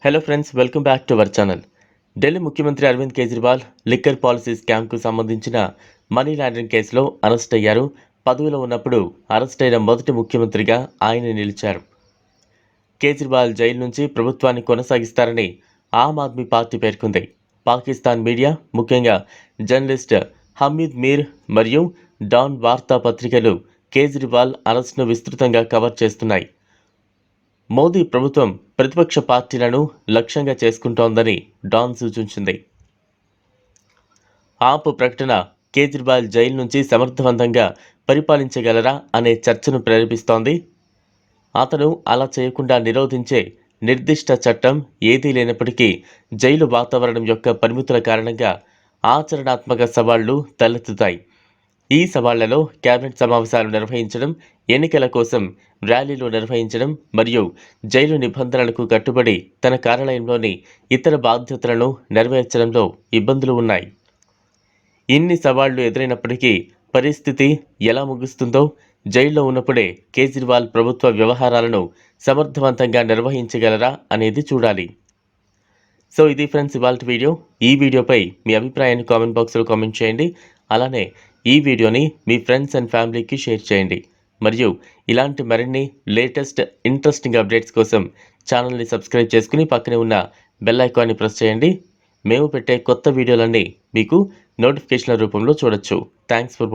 Hello friends, welcome back to our channel. Delhi ముఖ్యమంత్రి Arvind Kejriwal liquor policy స్కామ్కు సంబంధించిన money laundering కేసులో arrest అయ్యారు. పదవిలో ఉన్నప్పుడు అరెస్ట్ అయిన మొదటి ముఖ్యమంత్రిగా ఆయన నిలిచారు. కేజ్రీవాల్ జైలు నుంచి ప్రభుత్వాన్ని కొనసాగిస్తారని ఆమ్ ఆద్మీ పార్టీ పేర్కొంది. పాకిస్తాన్ మీడియా, ముఖ్యంగా జర్నలిస్ట్ హమీద్ మీర్ మరియు డాన్ వార్తా పత్రికలు కేజ్రీవాల్ అరెస్ట్ను విస్తృతంగా కవర్ చేస్తున్నాయి. మోదీ ప్రభుత్వం ప్రతిపక్ష పార్టీలను లక్ష్యంగా చేసుకుంటోందని డాన్ సూచించింది. ఆప్ ప్రకటన కేజ్రీవాల్ జైలు నుంచి సమర్థవంతంగా పరిపాలించగలరా అనే చర్చను ప్రేరేపిస్తోంది. అతను అలా చేయకుండా నిరోధించే నిర్దిష్ట చట్టం ఏదీ లేనప్పటికీ జైలు వాతావరణం యొక్క పరిమితుల కారణంగా ఆచరణాత్మక సవాళ్లు తలెత్తుతాయి. ఈ సవాళ్లలో కేబినెట్ సమావేశాలు నిర్వహించడం, ఎన్నికల కోసం ర్యాలీలు నిర్వహించడం మరియు జైలు నిబంధనలకు కట్టుబడి తన కార్యాలయంలోని ఇతర బాధ్యతలను నెరవేర్చడంలో ఇబ్బందులు ఉన్నాయి. ఇన్ని సవాళ్లు ఎదురైనప్పటికీ పరిస్థితి ఎలా ముగుస్తుందో, జైల్లో ఉన్నప్పుడే కేజ్రీవాల్ ప్రభుత్వ వ్యవహారాలను సమర్థవంతంగా నిర్వహించగలరా అనేది చూడాలి. సో ఇది ఫ్రెండ్స్ ఇవాల్టి వీడియో. ఈ వీడియోపై మీ అభిప్రాయాన్ని కామెంట్ బాక్స్లో కామెంట్ చేయండి. అలానే ఈ వీడియోని మీ ఫ్రెండ్స్ అండ్ ఫ్యామిలీకి షేర్ చేయండి. మరియు ఇలాంటి మరిన్ని లేటెస్ట్ ఇంట్రెస్టింగ్ అప్డేట్స్ కోసం ఛానల్ని సబ్స్క్రైబ్ చేసుకుని పక్కనే ఉన్న బెల్ ఐకాన్ని ప్రెస్ చేయండి. మేము పెట్టే కొత్త వీడియోలన్నీ మీకు నోటిఫికేషన్ల రూపంలో చూడొచ్చు. Thanks for